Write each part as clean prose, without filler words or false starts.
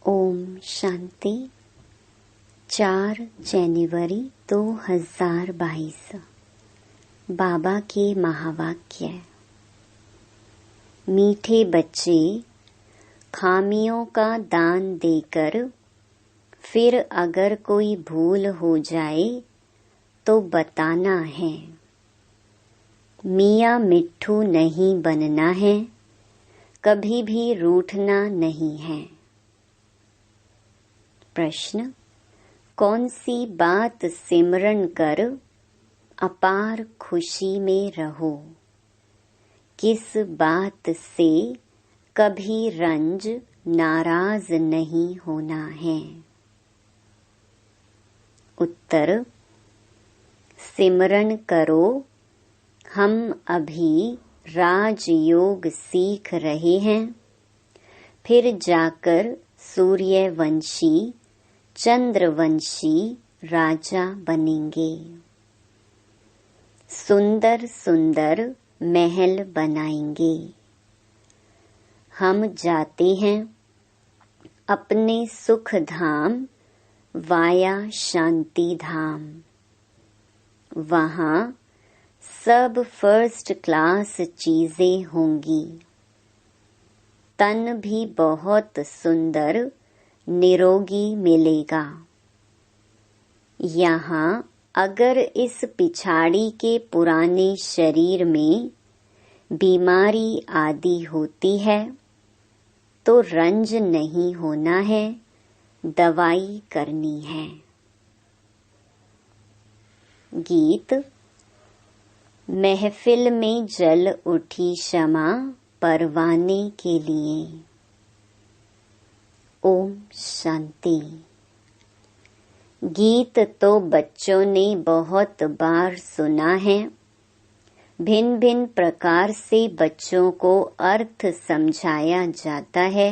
ओम शांति। 4 जनवरी 2022। बाबा के महावाक्य। मीठे बच्चे, खामियों का दान देकर फिर अगर कोई भूल हो जाए तो बताना है। मियाँ मिट्ठू नहीं बनना है, कभी भी रूठना नहीं है। प्रश्न: कौन सी बात सिमरन कर अपार खुशी में रहो? किस बात से कभी रंज नाराज नहीं होना है? उत्तर: सिमरन करो। हम अभी राजयोग सीख रहे हैं, फिर जाकर सूर्यवंशी चंद्रवंशी राजा बनेंगे। सुंदर सुंदर महल बनाएंगे। हम जाते हैं अपने सुख धाम वाया शांति धाम। वहाँ सब फर्स्ट क्लास चीजें होंगी। तन भी बहुत सुंदर निरोगी मिलेगा। यहाँ अगर इस पिछाड़ी के पुराने शरीर में बीमारी आदि होती है तो रंज नहीं होना है, दवाई करनी है। गीत। महफिल में जल उठी शमा परवाने के लिए। ओम शांति। गीत तो बच्चों ने बहुत बार सुना है। भिन्न भिन्न प्रकार से बच्चों को अर्थ समझाया जाता है।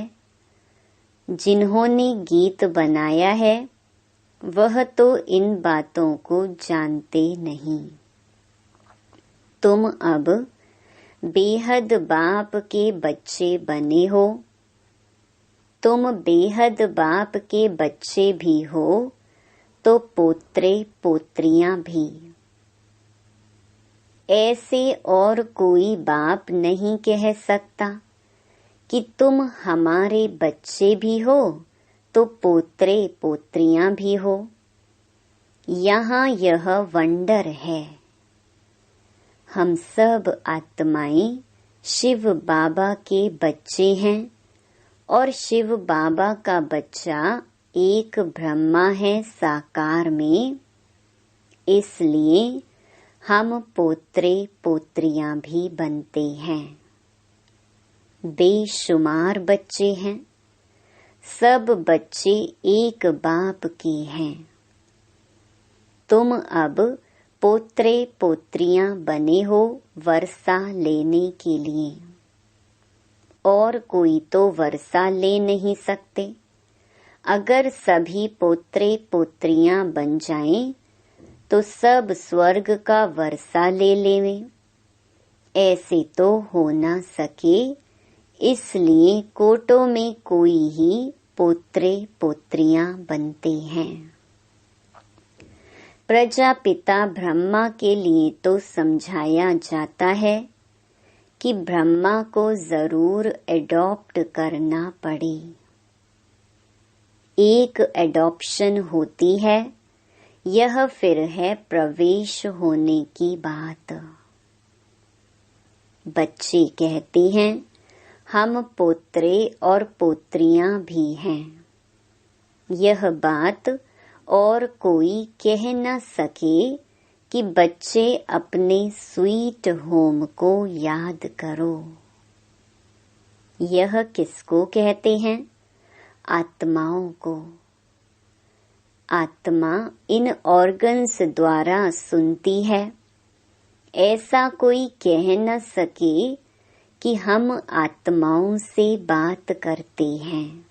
जिन्होंने गीत बनाया है वह तो इन बातों को जानते नहीं। तुम अब बेहद बाप के बच्चे बने हो। तुम बेहद बाप के बच्चे भी हो तो पोत्रे पोत्रियां भी। ऐसे और कोई बाप नहीं कह सकता कि तुम हमारे बच्चे भी हो तो पोत्रे पोत्रियां भी हो। यहाँ यह वंडर है। हम सब आत्माएं शिव बाबा के बच्चे हैं और शिव बाबा का बच्चा एक ब्रह्मा है साकार में। इसलिए हम पोत्रे पोत्रियां भी बनते हैं। बेशुमार बच्चे हैं। सब बच्चे एक बाप के हैं। तुम अब पोत्रे पोत्रियां बने हो वर्षा लेने के लिए। और कोई तो वर्षा ले नहीं सकते। अगर सभी पोत्रे पोत्रियां बन जाएं तो सब स्वर्ग का वर्षा ले लेवें। ऐसे तो हो ना सके, इसलिए कोटों में कोई ही पोत्रे पोत्रियां बनते हैं। प्रजापिता ब्रह्मा के लिए तो समझाया जाता है कि ब्रह्मा को जरूर एडॉप्ट करना पड़े। एक एडॉप्शन होती है, यह फिर है प्रवेश होने की बात। बच्चे कहते हैं हम पोत्रे और पोत्रियां भी हैं। यह बात और कोई कह न सके कि बच्चे अपने स्वीट होम को याद करो। यह किसको कहते हैं? आत्माओं को। आत्मा इन ऑर्गन्स द्वारा सुनती है। ऐसा कोई कह न सके कि हम आत्माओं से बात करते हैं।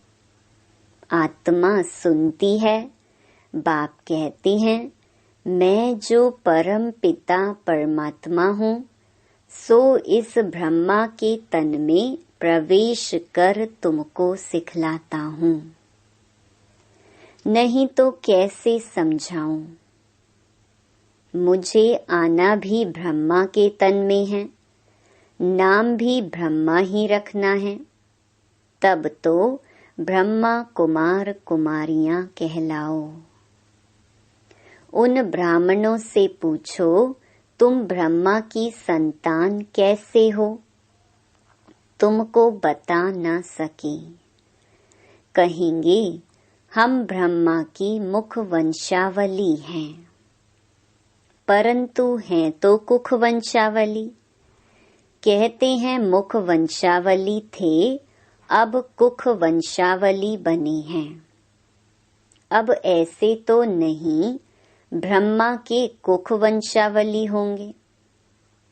आत्मा सुनती है। बाप कहते हैं मैं जो परम पिता परमात्मा हूँ सो इस ब्रह्मा के तन में प्रवेश कर तुमको सिखलाता हूँ। नहीं तो कैसे समझाऊं। मुझे आना भी ब्रह्मा के तन में है, नाम भी ब्रह्मा ही रखना है, तब तो ब्रह्मा कुमार कुमारियां कहलाओ। उन ब्राह्मणों से पूछो, तुम ब्रह्मा की संतान कैसे हो? तुमको बता न सके। कहेंगे, हम ब्रह्मा की मुख वंशावली हैं, परंतु हैं तो कुख वंशावली। कहते हैं मुख वंशावली थे, अब कुख वंशावली बने हैं। अब ऐसे तो नहीं ब्रह्मा के कुख वंशावली होंगे।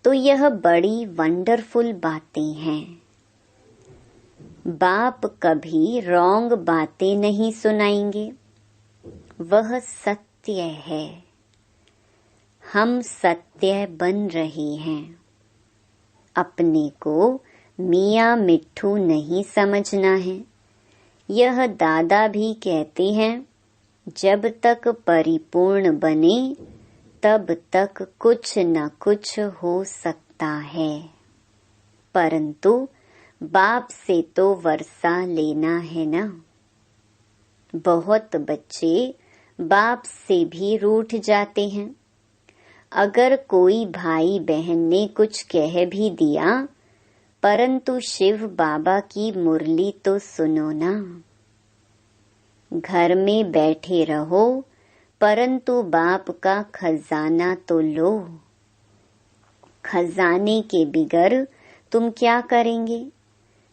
तो यह बड़ी वंडरफुल बातें हैं। बाप कभी रॉन्ग बातें नहीं सुनाएंगे, वह सत्य है। हम सत्य बन रहे हैं। अपने को मियाँ मिट्ठू नहीं समझना है। यह दादा भी कहते हैं, जब तक परिपूर्ण बने तब तक कुछ न कुछ हो सकता है, परंतु बाप से तो वर्षा लेना है ना। बहुत बच्चे बाप से भी रूठ जाते हैं। अगर कोई भाई बहन ने कुछ कह भी दिया, परंतु शिव बाबा की मुरली तो सुनो ना। घर में बैठे रहो, परंतु बाप का खजाना तो लो। खजाने के बिगर तुम क्या करेंगे?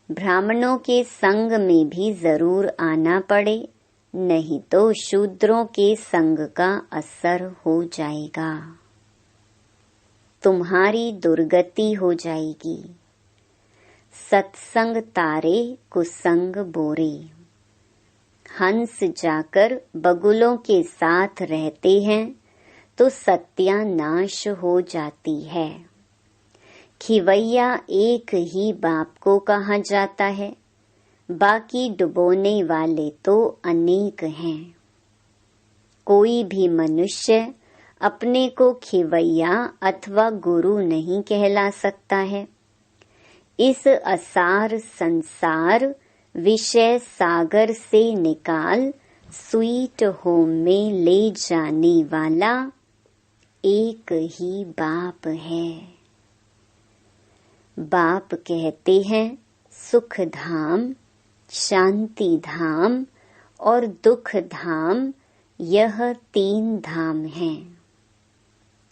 ब्राह्मणों के संग में भी जरूर आना पड़े, नहीं तो शूद्रों के संग का असर हो जाएगा। तुम्हारी दुर्गति हो जाएगी। सत्संग तारे कुसंग बोरे। हंस जाकर बगुलों के साथ रहते हैं तो सत्यानाश हो जाती है। खिवैया एक ही बाप को कहा जाता है, बाकी डुबोने वाले तो अनेक हैं। कोई भी मनुष्य अपने को खिवैया अथवा गुरु नहीं कहला सकता है। इस असार संसार विषय सागर से निकाल स्वीट होम में ले जाने वाला एक ही बाप है। बाप कहते हैं, सुख धाम, शांति धाम और दुख धाम, यह 3 धाम हैं।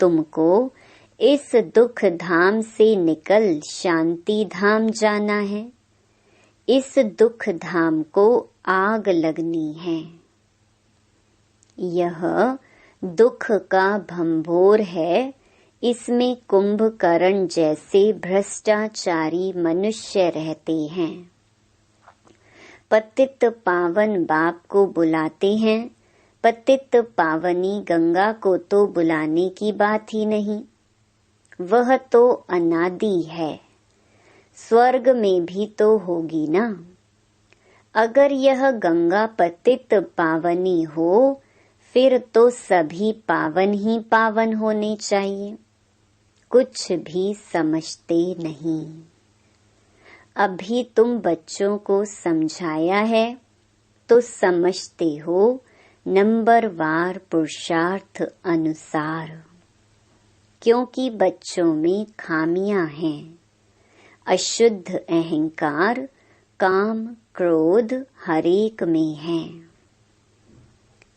तुमको इस दुख धाम से निकल शांति धाम जाना है। इस दुख धाम को आग लगनी है। यह दुख का भंभोर है। इसमें कुंभकर्ण जैसे भ्रष्टाचारी मनुष्य रहते हैं। पतित पावन बाप को बुलाते हैं, पतित पावनी गंगा को तो बुलाने की बात ही नहीं। वह तो अनादि है, स्वर्ग में भी तो होगी ना। अगर यह गंगा पतित पावनी हो, फिर तो सभी पावन ही पावन होने चाहिए। कुछ भी समझते नहीं। अभी तुम बच्चों को समझाया है तो समझते हो नंबरवार पुरुषार्थ अनुसार, क्योंकि बच्चों में खामियां हैं। अशुद्ध अहंकार, काम, क्रोध हरेक में है।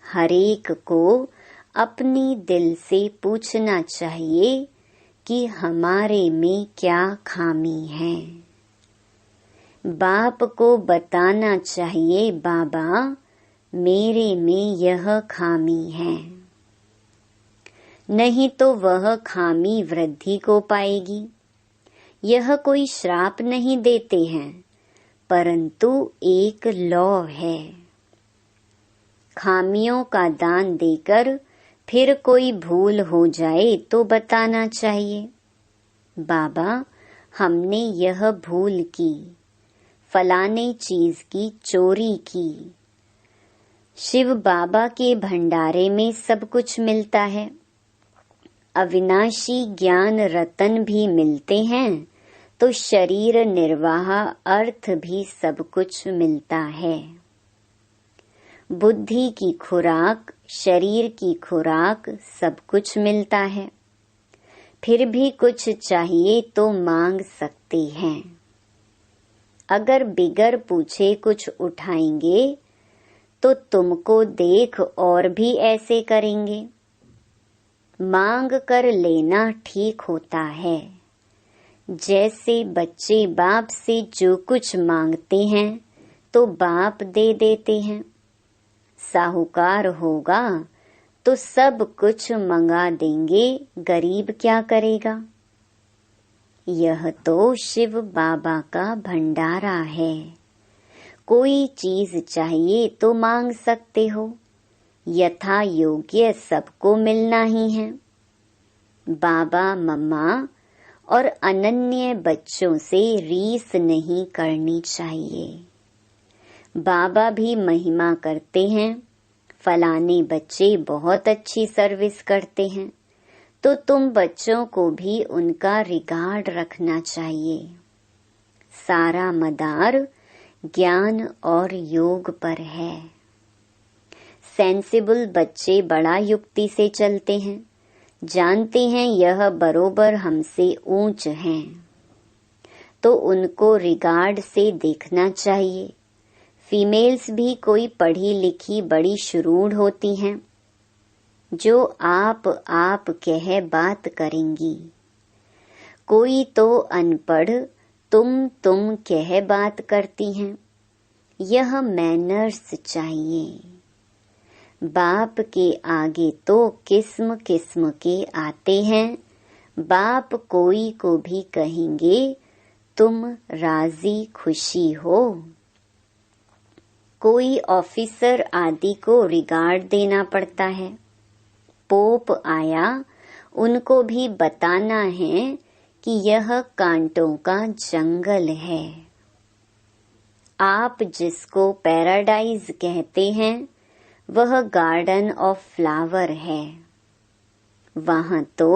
हरेक को अपनी दिल से पूछना चाहिए कि हमारे में क्या खामी है। बाप को बताना चाहिए, बाबा मेरे में यह खामी है। नहीं तो वह खामी वृद्धि को पाएगी। यह कोई श्राप नहीं देते हैं, परंतु एक लॉ है। खामियों का दान देकर फिर कोई भूल हो जाए तो बताना चाहिए, बाबा हमने यह भूल की, फलाने चीज की चोरी की। शिव बाबा के भंडारे में सब कुछ मिलता है। अविनाशी ज्ञान रतन भी मिलते हैं तो शरीर निर्वाह अर्थ भी सब कुछ मिलता है। बुद्धि की खुराक, शरीर की खुराक सब कुछ मिलता है। फिर भी कुछ चाहिए तो मांग सकते हैं। अगर बिगर पूछे कुछ उठाएंगे तो तुमको देख और भी ऐसे करेंगे। मांग कर लेना ठीक होता है। जैसे बच्चे बाप से जो कुछ मांगते हैं तो बाप दे देते हैं। साहूकार होगा तो सब कुछ मंगा देंगे, गरीब क्या करेगा। यह तो शिव बाबा का भंडारा है। कोई चीज चाहिए तो मांग सकते हो। यथा योग्य सबको मिलना ही है। बाबा मम्मा और अनन्य बच्चों से रीस नहीं करनी चाहिए। बाबा भी महिमा करते हैं, फलाने बच्चे बहुत अच्छी सर्विस करते हैं, तो तुम बच्चों को भी उनका रिगार्ड रखना चाहिए। सारा मदार ज्ञान और योग पर है। सेंसिबल बच्चे बड़ा युक्ति से चलते हैं, जानते हैं यह बरोबर हमसे ऊंच हैं, तो उनको रिगार्ड से देखना चाहिए। फीमेल्स भी कोई पढ़ी लिखी बड़ी शुरूढ़ होती हैं, जो आप कह बात करेंगी। कोई तो अनपढ़ तुम कह बात करती हैं। यह मैनर्स चाहिए। बाप के आगे तो किस्म किस्म के आते हैं। बाप कोई को भी कहेंगे तुम राजी खुशी हो। कोई ऑफिसर आदि को रिगार्ड देना पड़ता है। पोप आया, उनको भी बताना है कि यह कांटों का जंगल है। आप जिसको पैराडाइज कहते हैं वह गार्डन ऑफ फ्लावर है। वहां तो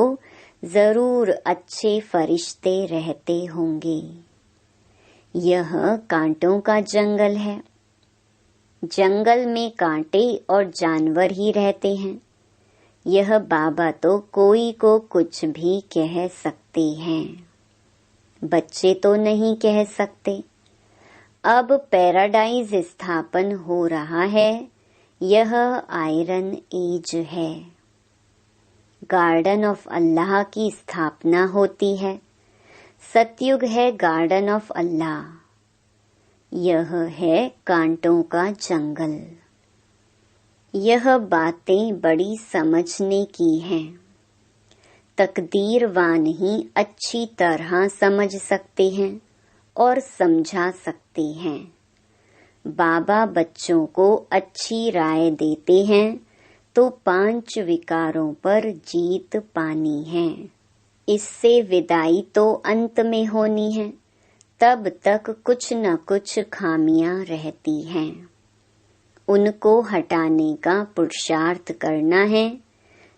जरूर अच्छे फरिश्ते रहते होंगे। यह कांटों का जंगल है। जंगल में कांटे और जानवर ही रहते हैं। यह बाबा तो कोई को कुछ भी कह सकते हैं। बच्चे तो नहीं कह सकते। अब पैराडाइज स्थापन हो रहा है। यह आयरन एज है। गार्डन ऑफ अल्लाह की स्थापना होती है। सतयुग है गार्डन ऑफ अल्लाह। यह है कांटों का जंगल। यह बातें बड़ी समझने की हैं। तकदीरवान ही अच्छी तरह समझ सकते हैं और समझा सकते हैं। बाबा बच्चों को अच्छी राय देते हैं तो 5 विकारों पर जीत पानी है। इससे विदाई तो अंत में होनी है। तब तक कुछ न कुछ खामियां रहती हैं। उनको हटाने का पुरुषार्थ करना है।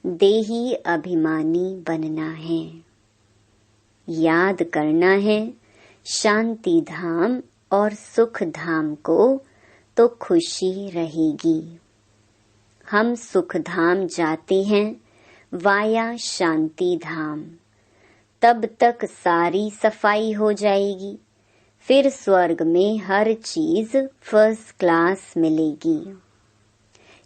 देही अभिमानी बनना है। याद करना है शांति धाम और सुख धाम को तो खुशी रहेगी। हम सुख धाम जाते हैं वाया शांति धाम। तब तक सारी सफाई हो जाएगी। फिर स्वर्ग में हर चीज फर्स्ट क्लास मिलेगी।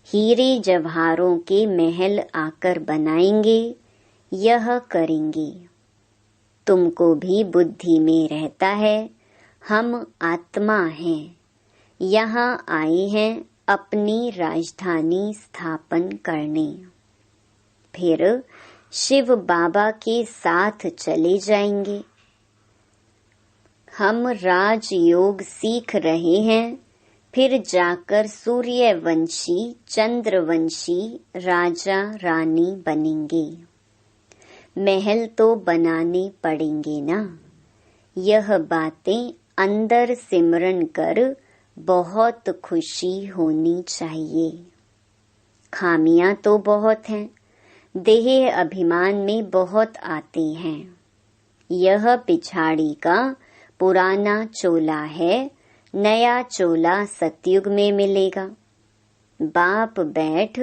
हीरे जवाहरों के महल आकर बनाएंगे। यह करेंगे। तुमको भी बुद्धि में रहता है हम आत्मा हैं। यहाँ आए हैं अपनी राजधानी स्थापन करने। फिर शिव बाबा के साथ चले जाएंगे। हम राजयोग सीख रहे हैं। फिर जाकर सूर्यवंशी चंद्रवंशी राजा रानी बनेंगे। महल तो बनाने पड़ेंगे ना। यह बातें अंदर सिमरन कर बहुत खुशी होनी चाहिए। खामियां तो बहुत हैं, देह अभिमान में बहुत आते हैं। यह पिछाड़ी का पुराना चोला है, नया चोला सतयुग में मिलेगा। बाप बैठ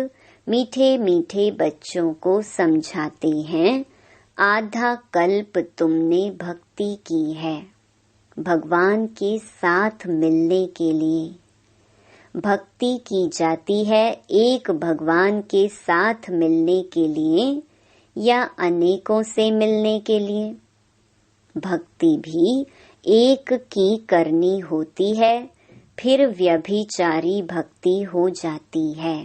मीठे मीठे बच्चों को समझाते हैं, आधा कल्प तुमने भक्ति की है भगवान के साथ मिलने के लिए। भक्ति की जाती है एक भगवान के साथ मिलने के लिए या अनेकों से मिलने के लिए। भक्ति भी एक की करनी होती है, फिर व्यभिचारी भक्ति हो जाती है।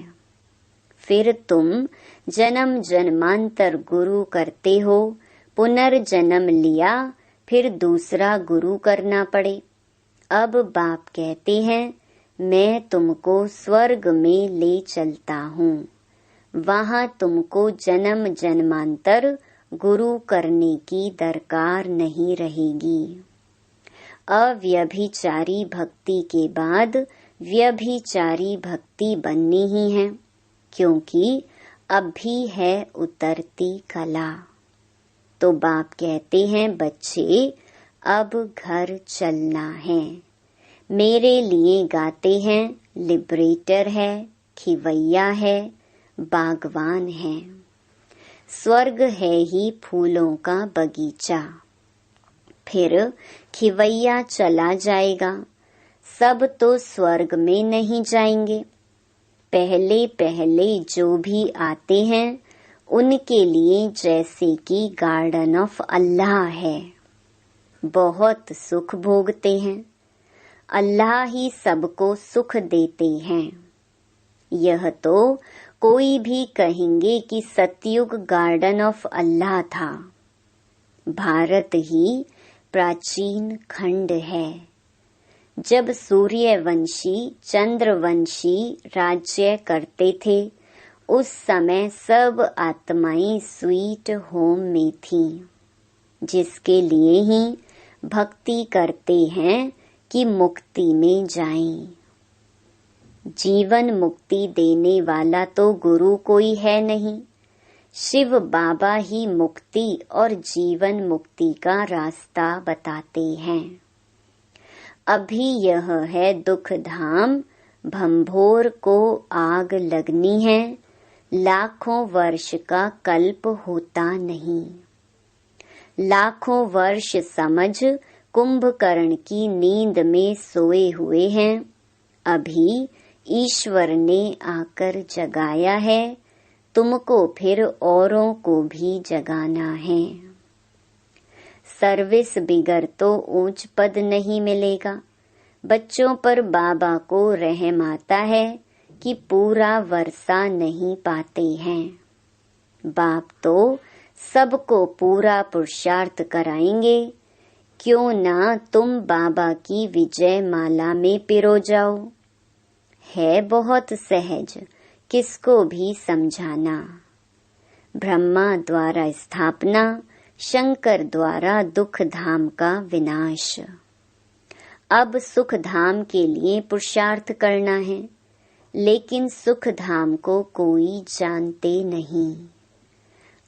फिर तुम जन्म जन्मांतर गुरु करते हो, पुनर्जन्म लिया फिर दूसरा गुरु करना पड़े। अब बाप कहते हैं मैं तुमको स्वर्ग में ले चलता हूँ, वहाँ तुमको जन्म जन्मांतर गुरु करने की दरकार नहीं रहेगी। अव्यभिचारी भक्ति के बाद व्यभिचारी भक्ति बननी ही है, क्योंकि अब भी है उतरती कला। तो बाप कहते हैं बच्चे अब घर चलना है। मेरे लिए गाते हैं लिबरेटर है, खिवैया है, बागवान है। स्वर्ग है ही फूलों का बगीचा, फिर खिवैया चला जाएगा। सब तो स्वर्ग में नहीं जाएंगे। पहले पहले जो भी आते हैं उनके लिए जैसे कि गार्डन ऑफ अल्लाह है, बहुत सुख भोगते हैं। अल्लाह ही सबको सुख देते हैं। यह तो कोई भी कहेंगे कि सतयुग गार्डन ऑफ अल्लाह था। भारत ही प्राचीन खंड है। जब सूर्यवंशी चंद्रवंशी राज्य करते थे, उस समय सब आत्माएं स्वीट होम में थीं, जिसके लिए ही भक्ति करते हैं कि मुक्ति में जाएं। जीवन मुक्ति देने वाला तो गुरु कोई है नहीं, शिव बाबा ही मुक्ति और जीवन मुक्ति का रास्ता बताते हैं। अभी यह है दुख धाम, भंभोर को आग लगनी है, लाखों वर्ष का कल्प होता नहीं। लाखों वर्ष समझ कुंभकर्ण की नींद में सोए हुए हैं, अभी ईश्वर ने आकर जगाया है, तुमको फिर औरों को भी जगाना है। सर्विस बिगर तो ऊंच पद नहीं मिलेगा। बच्चों पर बाबा को रहम आता है कि पूरा वर्षा नहीं पाते हैं। बाप तो सबको पूरा पुरुषार्थ कराएंगे, क्यों ना तुम बाबा की विजय माला में पिरो जाओ। है बहुत सहज किसको भी समझाना। ब्रह्मा द्वारा स्थापना, शंकर द्वारा दुख धाम का विनाश। अब सुख धाम के लिए पुरुषार्थ करना है, लेकिन सुख धाम को कोई जानते नहीं।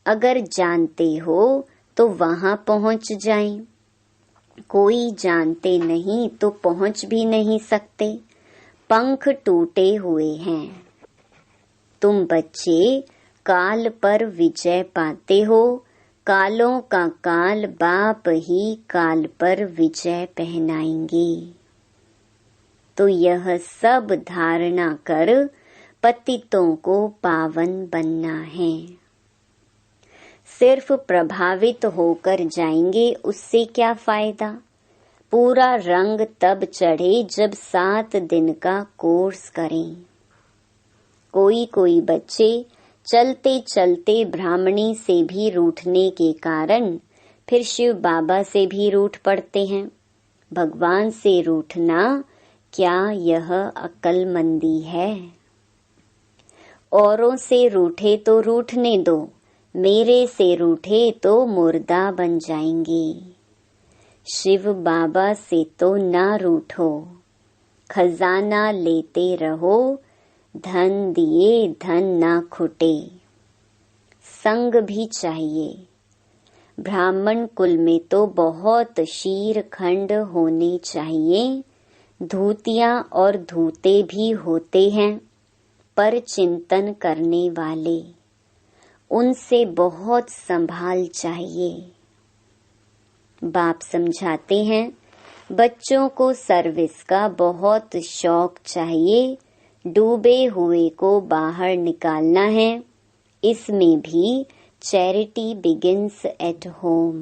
अगर जानते हो तो वहां पहुंच जाएं। कोई जानते नहीं तो पहुंच भी नहीं सकते, पंख टूटे हुए हैं। तुम बच्चे काल पर विजय पाते हो, कालों का काल बाप ही काल पर विजय पहनाएंगे। तो यह सब धारणा कर पतितों को पावन बनना है। सिर्फ प्रभावित होकर जाएंगे, उससे क्या फायदा। पूरा रंग तब चढ़े जब 7 दिन का कोर्स करें। कोई कोई बच्चे चलते चलते ब्राह्मणी से भी रूठने के कारण फिर शिव बाबा से भी रूठ पड़ते हैं। भगवान से रूठना क्या यह अक्लमंदी है? औरों से रूठे तो रूठने दो, मेरे से रूठे तो मुर्दा बन जाएंगे। शिव बाबा से तो ना रूठो, खजाना लेते रहो, धन दिए धन ना खुटे। संग भी चाहिए। ब्राह्मण कुल में तो बहुत शीर खंड होने चाहिए। धूतियां और धूते भी होते हैं, पर चिंतन करने वाले, उनसे बहुत संभाल चाहिए। बाप समझाते हैं, बच्चों को सर्विस का बहुत शौक चाहिए। डूबे हुए को बाहर निकालना है। इसमें भी चैरिटी बिगिंस एट होम।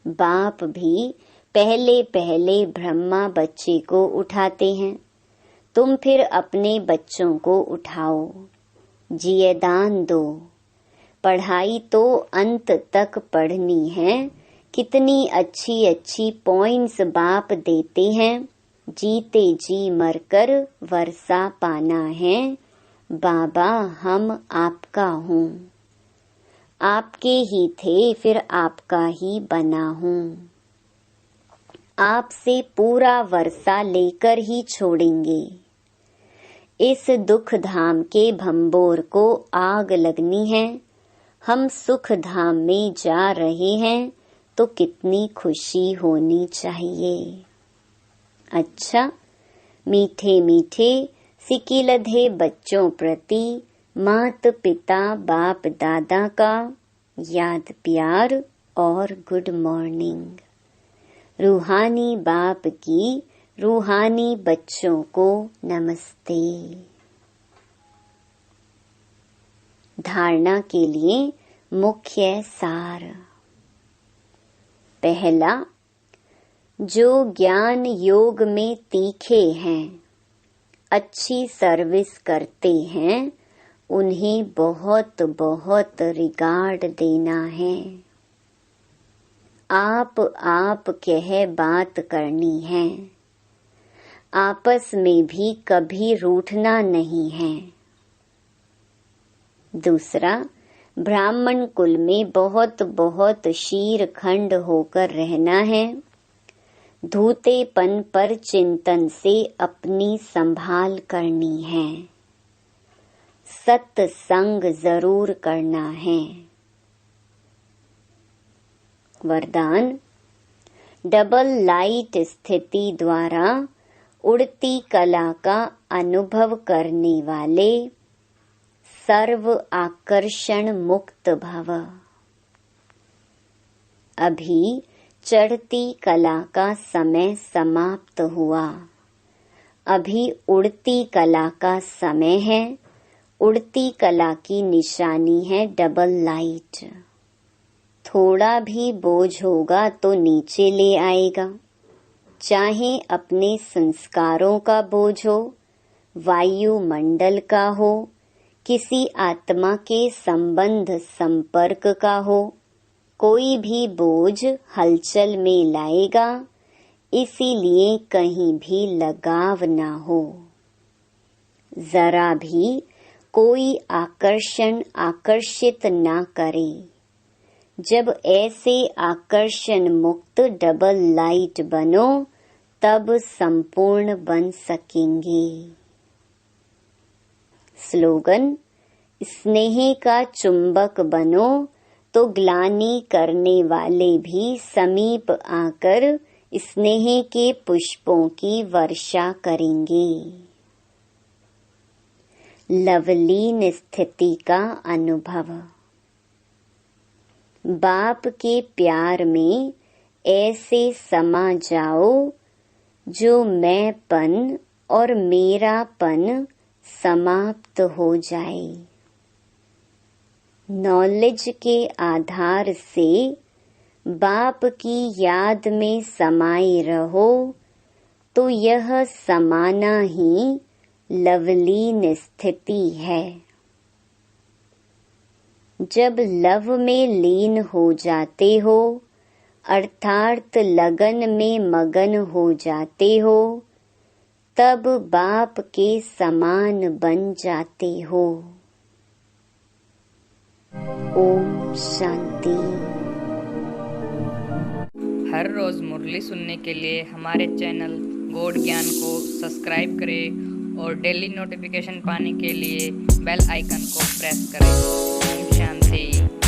बाप भी पहले पहले ब्रह्मा बच्चे को उठाते हैं, तुम फिर अपने बच्चों को उठाओ, जियेदान दो। पढ़ाई तो अंत तक पढ़नी है। कितनी अच्छी अच्छी पॉइंट्स बाप देते हैं। जीते जी मरकर वर्षा पाना है। बाबा हम आपका हूँ, आपके ही थे फिर आपका ही बना हूँ। आपसे पूरा वर्षा लेकर ही छोड़ेंगे। इस दुख धाम के भंबोर को आग लगनी है। हम सुख धाम में जा रहे हैं तो कितनी खुशी होनी चाहिए। अच्छा, मीठे मीठे सिकिलधे बच्चों प्रति मात पिता बाप दादा का याद प्यार और गुड मॉर्निंग। रूहानी बाप की रूहानी बच्चों को नमस्ते। धारणा के लिए मुख्य सार। पहला, जो ज्ञान योग में तीखे हैं, अच्छी सर्विस करते हैं, उन्हें बहुत बहुत रिगार्ड देना है। आप कह बात करनी है। आपस में भी कभी रूठना नहीं है। दूसरा, ब्राह्मण कुल में बहुत बहुत शीर खंड होकर रहना है। धूतेपन पर चिंतन से अपनी संभाल करनी है। सत्संग जरूर करना है। वरदान, डबल लाइट स्थिति द्वारा उड़ती कला का अनुभव करने वाले सर्व आकर्षण मुक्त भव। अभी चढ़ती कला का समय समाप्त हुआ। अभी उड़ती कला का समय है। उड़ती कला की निशानी है डबल लाइट। थोड़ा भी बोझ होगा तो नीचे ले आएगा। चाहे अपने संस्कारों का बोझ हो, वायुमंडल का हो, किसी आत्मा के संबंध संपर्क का हो, कोई भी बोझ हलचल में लाएगा। इसीलिए कहीं भी लगाव ना हो। जरा भी कोई आकर्षण आकर्षित ना करे। जब ऐसे आकर्षण मुक्त डबल लाइट बनो, तब संपूर्ण बन सकेंगे। स्लोगन, स्नेह का चुंबक बनो तो ग्लानि करने वाले भी समीप आकर स्नेह के पुष्पों की वर्षा करेंगे। लवलीन स्थिति का अनुभव। बाप के प्यार में ऐसे समा जाओ जो मैंपन और मेरापन समाप्त हो जाए। नॉलेज के आधार से बाप की याद में समाये रहो तो यह समाना ही लवलीन स्थिति है। जब लव में लीन हो जाते हो, अर्थात लगन में मगन हो जाते हो, तब बाप के समान बन जाते हो। ओम शांति। हर रोज मुरली सुनने के लिए हमारे चैनल गॉड ज्ञान को सब्सक्राइब करें और डेली नोटिफिकेशन पाने के लिए बेल आइकन को प्रेस करें। ओम शांति।